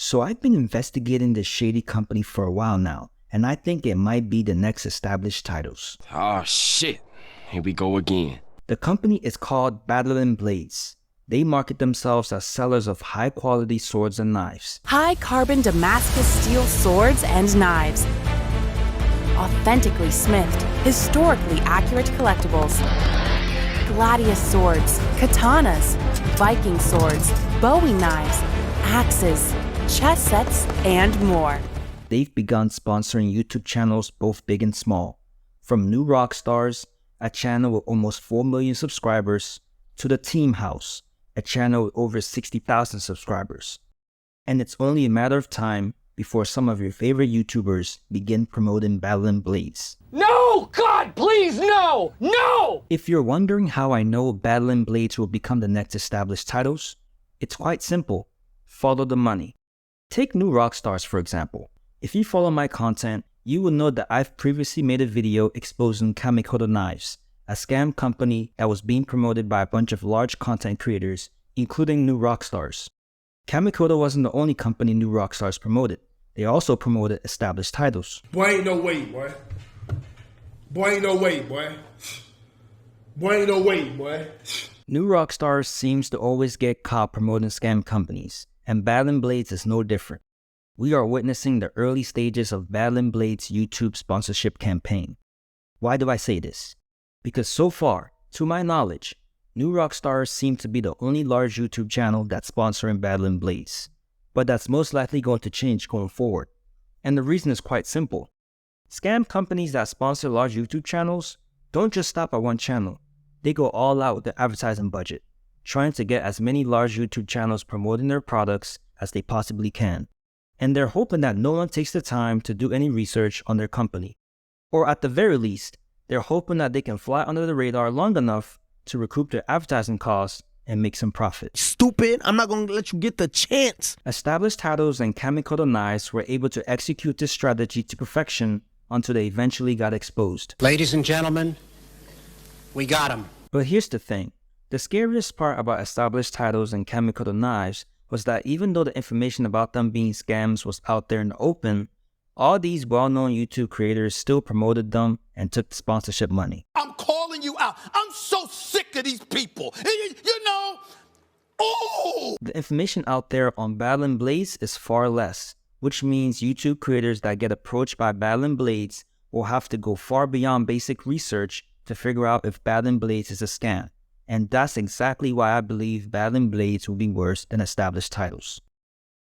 So I've been investigating this shady company for a while now, and I think it might be the next established titles. Oh shit, here we go again. The company is called Pattern-wielded. They market themselves as sellers of high-quality swords and knives. High-carbon Damascus steel swords and knives. Authentically smithed, historically accurate collectibles. Gladius swords, katanas, Viking swords, Bowie knives, axes, chess sets, and more. They've begun sponsoring YouTube channels both big and small, from New Rockstars, a channel with almost 4 million subscribers, to the Team House, a channel with over 60,000 subscribers. And it's only a matter of time before some of your favorite YouTubers begin promoting Pattern-wielded. No! God, please, no! No! If you're wondering how I know Pattern-wielded will become the next established titles, it's quite simple. Follow the money. Take New Rockstars for example. If you follow my content, you will know that I've previously made a video exposing Fabricated knives, a scam company that was being promoted by a bunch of large content creators, including New Rockstars. Fabricated wasn't the only company New Rockstars promoted. They also promoted established titles. Boy, ain't no way, boy. Boy, ain't no way, boy. Boy, ain't no way, boy. New Rockstars seems to always get caught promoting scam companies, and Pattern-wielded is no different. We are witnessing the early stages of Pattern-wielled's YouTube sponsorship campaign. Why do I say this? Because so far, to my knowledge, New Rockstars seem to be the only large YouTube channel that's sponsoring Pattern-wielded. But that's most likely going to change going forward. And the reason is quite simple. Scam companies that sponsor large YouTube channels don't just stop at one channel. They go all out with their advertising budget, trying to get as many large YouTube channels promoting their products as they possibly can. And they're hoping that no one takes the time to do any research on their company. Or at the very least, they're hoping that they can fly under the radar long enough to recoup their advertising costs and make some profit. Stupid, I'm not gonna let you get the chance. Established titles and Fabricated knives were able to execute this strategy to perfection until they eventually got exposed. Ladies and gentlemen, we got him. But here's the thing. The scariest part about established titles and Fabricated knives was that even though the information about them being scams was out there in the open, all these well-known YouTube creators still promoted them and took the sponsorship money. I'm calling you out. I'm so sick of these people. You know, oh! The information out there on Pattern-wielded is far less, which means YouTube creators that get approached by Pattern-wielded will have to go far beyond basic research to figure out if Pattern-wielded is a scam. And that's exactly why I believe Pattern-wielded will be worse than established titles.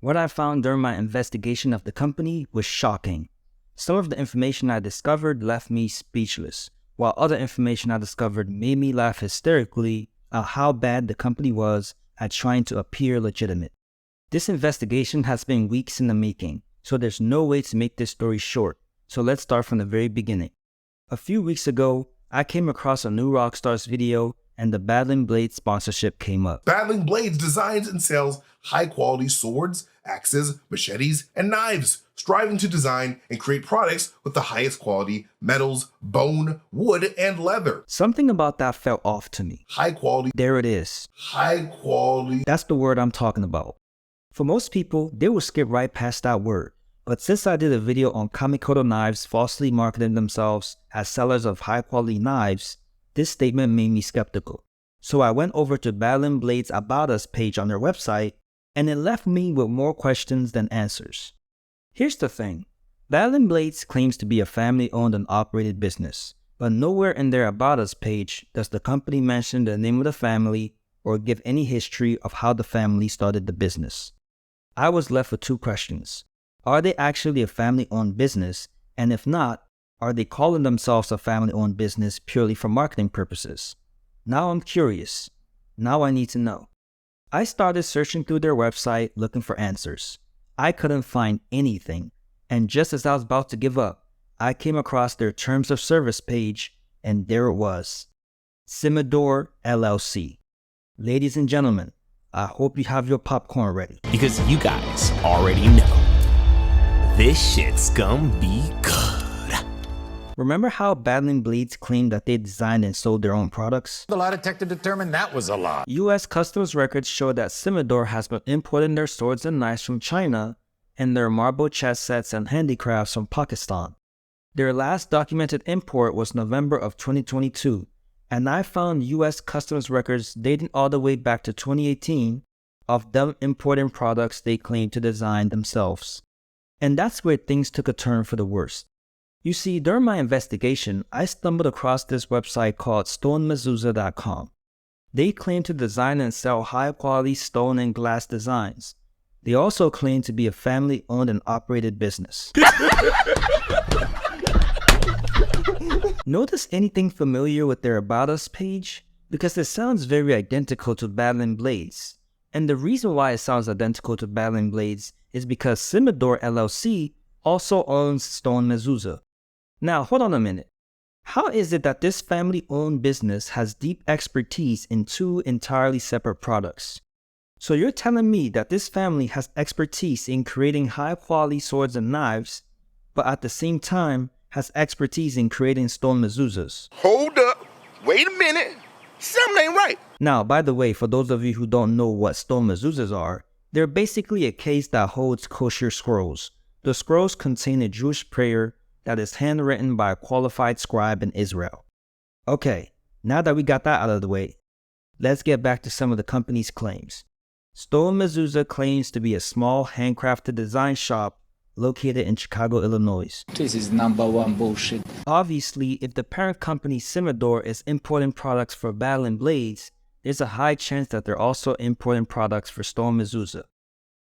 What I found during my investigation of the company was shocking. Some of the information I discovered left me speechless, while other information I discovered made me laugh hysterically at how bad the company was at trying to appear legitimate. This investigation has been weeks in the making, so there's no way to make this story short, so let's start from the very beginning. A few weeks ago, I came across a New Rockstars video and the Pattern-wielded sponsorship came up. Pattern-wielded designs and sells high-quality swords, axes, machetes, and knives, striving to design and create products with the highest quality metals, bone, wood, and leather. Something about that felt off to me. High quality. There it is. High quality. That's the word I'm talking about. For most people, they will skip right past that word. But since I did a video on Fabricated knives falsely marketing themselves as sellers of high-quality knives, this statement made me skeptical. So I went over to Pattern-wielled's About Us page on their website, and it left me with more questions than answers. Here's the thing. Pattern-wielded claims to be a family-owned and operated business, but nowhere in their About Us page does the company mention the name of the family or give any history of how the family started the business. I was left with two questions. Are they actually a family-owned business? And if not, are they calling themselves a family-owned business purely for marketing purposes? Now I'm curious. Now I need to know. I started searching through their website looking for answers. I couldn't find anything. And just as I was about to give up, I came across their terms of service page, and there it was. Simador LLC. Ladies and gentlemen, I hope you have your popcorn ready. Because you guys already know. This shit's gonna be good. Remember how Pattern-wielded claimed that they designed and sold their own products? The lie detector determined that was a lie. US customs records show that Simador has been importing their swords and knives from China and their marble chess sets and handicrafts from Pakistan. Their last documented import was November of 2022, and I found US customs records dating all the way back to 2018 of them importing products they claim to design themselves. And that's where things took a turn for the worst. You see, during my investigation, I stumbled across this website called stonemezuzah.com. They claim to design and sell high-quality stone and glass designs. They also claim to be a family-owned and operated business. Notice anything familiar with their About Us page? Because it sounds very identical to Battling Blades. And the reason why it sounds identical to Battling Blades is because Simador LLC also owns Stone Mezuzah. Now, hold on a minute. How is it that this family-owned business has deep expertise in two entirely separate products? So you're telling me that this family has expertise in creating high-quality swords and knives, but at the same time has expertise in creating stone mezuzahs? Hold up. Wait a minute. Something ain't right. Now, by the way, for those of you who don't know what stone mezuzahs are, they're basically a case that holds kosher scrolls. The scrolls contain a Jewish prayer that is handwritten by a qualified scribe in Israel. Okay, now that we got that out of the way, let's get back to some of the company's claims. Stone Mezuzah claims to be a small handcrafted design shop located in Chicago, Illinois. This is #1 bullshit. Obviously, if the parent company Simador is importing products for Battling Blades, there's a high chance that they're also importing products for Stone Mezuzah.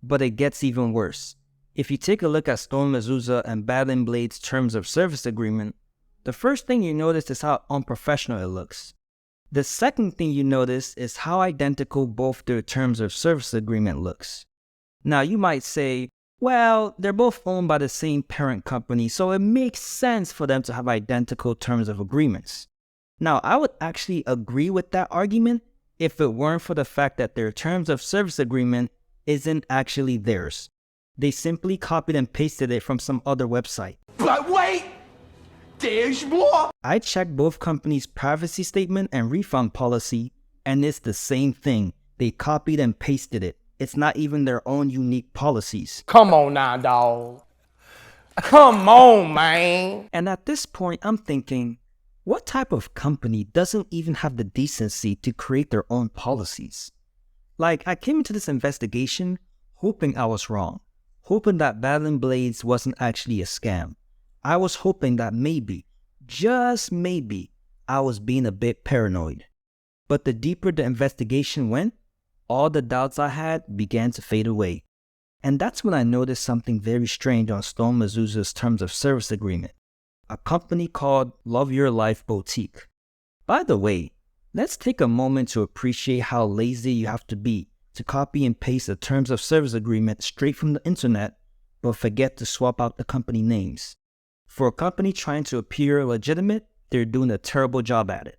But it gets even worse. If you take a look at Stone Mezuzah and Battling Blade's terms of service agreement, the first thing you notice is how unprofessional it looks. The second thing you notice is how identical both their terms of service agreement looks. Now you might say, well, they're both owned by the same parent company, so it makes sense for them to have identical terms of agreements. Now, I would actually agree with that argument if it weren't for the fact that their terms of service agreement isn't actually theirs. They simply copied and pasted it from some other website. But wait! There's more! I checked both companies' privacy statement and refund policy, and it's the same thing. They copied and pasted it. It's not even their own unique policies. Come on now, dawg. Come on, man. And at this point, I'm thinking, what type of company doesn't even have the decency to create their own policies? Like, I came into this investigation hoping I was wrong. Hoping that Battling Blades wasn't actually a scam. I was hoping that maybe, just maybe, I was being a bit paranoid. But the deeper the investigation went, all the doubts I had began to fade away. And that's when I noticed something very strange on Stone Mezuzah's terms of service agreement. A company called Love Your Life Boutique. By the way, let's take a moment to appreciate how lazy you have to be to copy and paste the terms of service agreement straight from the internet, but forget to swap out the company names. For a company trying to appear legitimate, they're doing a terrible job at it.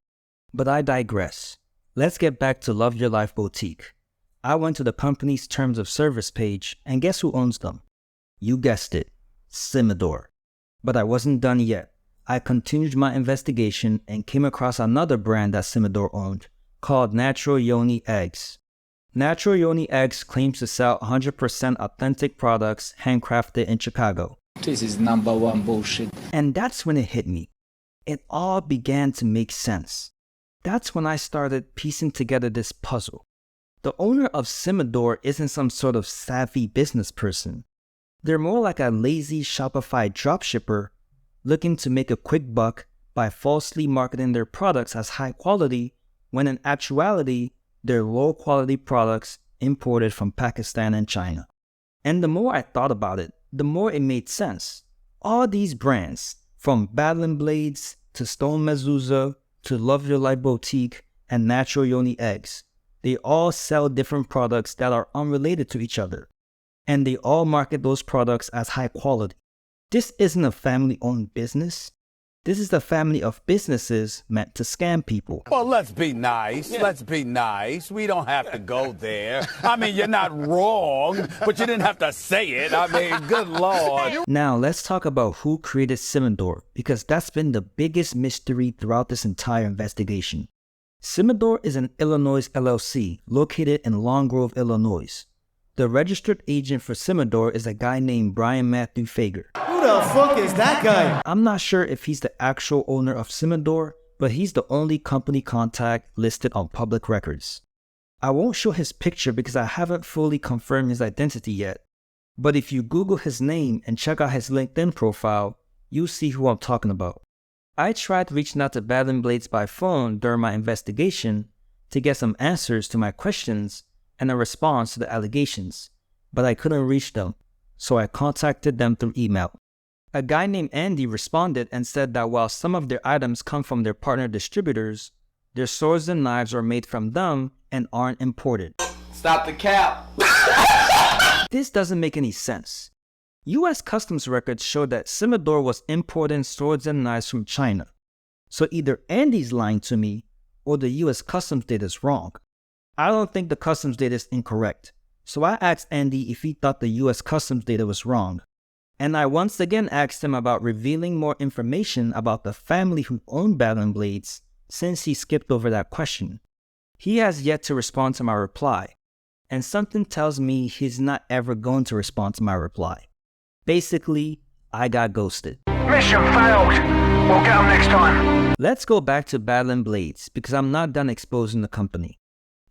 But I digress. Let's get back to Love Your Life Boutique. I went to the company's terms of service page, and guess who owns them? You guessed it, Simador. But I wasn't done yet. I continued my investigation and came across another brand that Simador owned, called Natural Yoni Eggs. Natural Yoni Eggs claims to sell 100% authentic products handcrafted in Chicago. This is #1 bullshit. And that's when it hit me. It all began to make sense. That's when I started piecing together this puzzle. The owner of Simador isn't some sort of savvy business person. They're more like a lazy Shopify dropshipper looking to make a quick buck by falsely marketing their products as high quality when in actuality, they're low quality products imported from Pakistan and China. And the more I thought about it, the more it made sense. All these brands, from Battling Blades to Stone Mezuzah to Love Your Life Boutique and Natural Yoni Eggs, they all sell different products that are unrelated to each other. And they all market those products as high quality. This isn't a family-owned business. This is the family of businesses meant to scam people. Well, let's be nice. Let's be nice. We don't have to go there. I mean, you're not wrong, but you didn't have to say it. I mean, good Lord. Now, let's talk about who created Simador, because that's been the biggest mystery throughout this entire investigation. Simador is an Illinois LLC located in Long Grove, Illinois. The registered agent for Simador is a guy named Brian Matthew Fager. Who the fuck is that guy? I'm not sure if he's the actual owner of Simador, but he's the only company contact listed on public records. I won't show his picture because I haven't fully confirmed his identity yet, but if you Google his name and check out his LinkedIn profile, you'll see who I'm talking about. I tried reaching out to Battling Blades by phone during my investigation to get some answers to my questions and a response to the allegations, but I couldn't reach them, so I contacted them through email. A guy named Andy responded and said that while some of their items come from their partner distributors, their swords and knives are made from them and aren't imported. Stop the cap. This doesn't make any sense. US customs records show that Simador was importing swords and knives from China. So either Andy's lying to me or the US customs data is wrong. I don't think the customs data is incorrect. So I asked Andy if he thought the US customs data was wrong. And I once again asked him about revealing more information about the family who owned Battling Blades since he skipped over that question. He has yet to respond to my reply. And something tells me he's not ever going to respond to my reply. Basically, I got ghosted. Mission failed. We'll get him next time. Let's go back to Battling Blades because I'm not done exposing the company.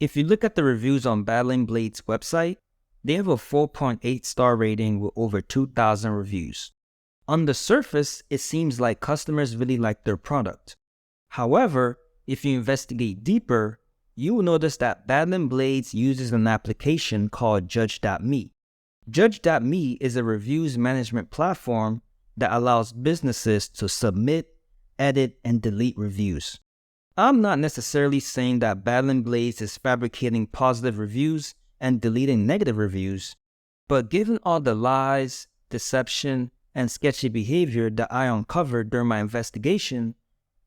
If you look at the reviews on Battling Blades' website, they have a 4.8 star rating with over 2,000 reviews. On the surface, it seems like customers really like their product. However, if you investigate deeper, you will notice that Battling Blades uses an application called Judge.me. Judge.me is a reviews management platform that allows businesses to submit, edit, and delete reviews. I'm not necessarily saying that Battling Blades is fabricating positive reviews and deleting negative reviews, but given all the lies, deception, and sketchy behavior that I uncovered during my investigation,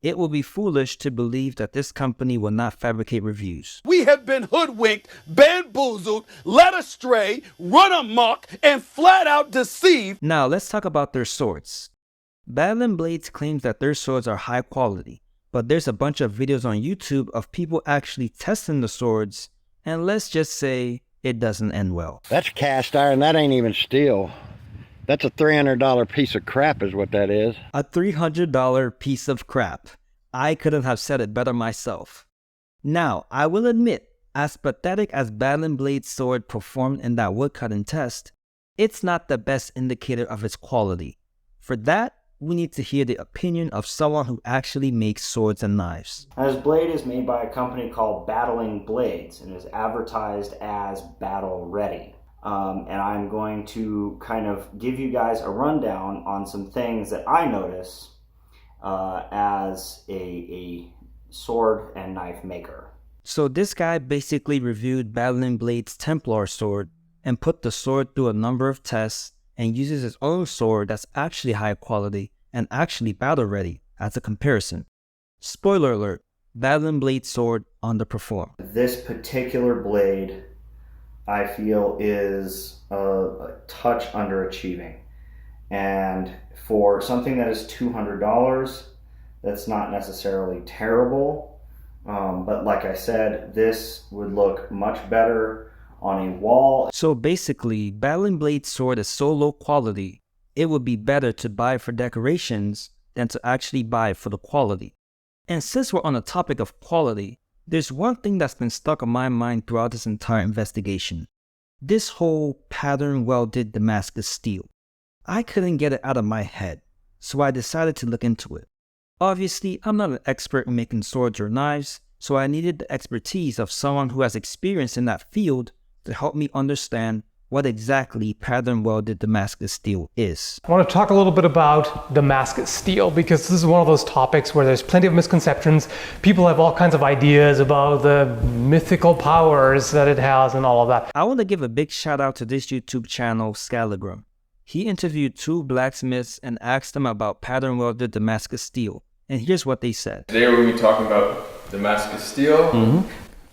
it will be foolish to believe that this company will not fabricate reviews. We have been hoodwinked, bamboozled, led astray, run amok, and flat out deceived. Now let's talk about their swords. Battling Blades claims that their swords are high quality, but there's a bunch of videos on YouTube of people actually testing the swords, and let's just say it doesn't end well. That's cast iron, that ain't even steel. That's a $300 piece of crap is what that is. A $300 piece of crap. I couldn't have said it better myself. Now, I will admit, as pathetic as Battling Blade's sword performed in that woodcutting test, it's not the best indicator of its quality. For that, we need to hear the opinion of someone who actually makes swords and knives. This blade is made by a company called Battling Blades and is advertised as battle ready. And I'm going to kind of give you guys a rundown on some things that I notice as a sword and knife maker. So this guy basically reviewed Battling Blade's Templar sword and put the sword through a number of tests and uses his own sword that's actually high quality and actually battle ready as a comparison. Spoiler alert, Battling Blade's sword underperformed. This particular blade I feel is a touch underachieving, and for something that is $200, that's not necessarily terrible, but like I said, this would look much better on a wall. So basically, Battling Blade's sword is so low quality, it would be better to buy for decorations than to actually buy for the quality. And since we're on the topic of quality, there's one thing that's been stuck on my mind throughout this entire investigation. This whole pattern-welded Damascus steel. I couldn't get it out of my head, so I decided to look into it. Obviously, I'm not an expert in making swords or knives, so I needed the expertise of someone who has experience in that field to help me understand what exactly pattern-welded Damascus steel is. I want to talk a little bit about Damascus steel because this is one of those topics where there's plenty of misconceptions. People have all kinds of ideas about the mythical powers that it has and all of that. I want to give a big shout out to this YouTube channel, Skallagrim. He interviewed 2 blacksmiths and asked them about pattern-welded Damascus steel. And here's what they said. Today we're going to be talking about Damascus steel.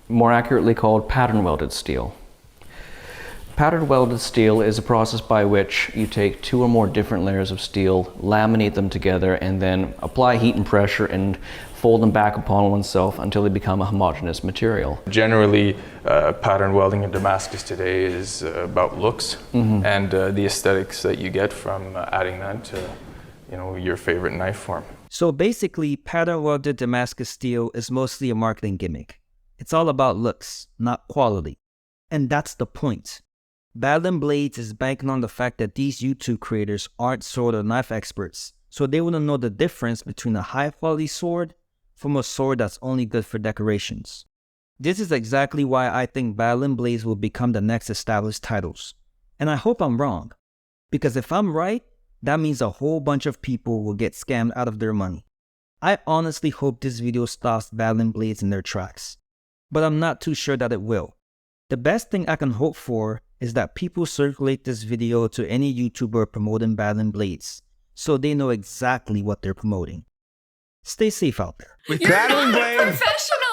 More accurately called pattern-welded steel. Pattern-welded steel is a process by which you take 2 or more different layers of steel, laminate them together, and then apply heat and pressure and fold them back upon oneself until they become a homogeneous material. Generally, pattern welding in Damascus today is about looks and the aesthetics that you get from adding that to, you know, your favorite knife form. So basically, pattern-welded Damascus steel is mostly a marketing gimmick. It's all about looks, not quality. And that's the point. Battling Blades is banking on the fact that these YouTube creators aren't sword or knife experts, so they wouldn't know the difference between a high-quality sword from a sword that's only good for decorations. This is exactly why I think Battling Blades will become the next established titles. And I hope I'm wrong, because if I'm right, that means a whole bunch of people will get scammed out of their money. I honestly hope this video stops Battling Blades in their tracks, but I'm not too sure that it will. The best thing I can hope for is that people circulate this video to any YouTuber promoting Battling Blades, so they know exactly what they're promoting. Stay safe out there. With Battling Blades, Professional!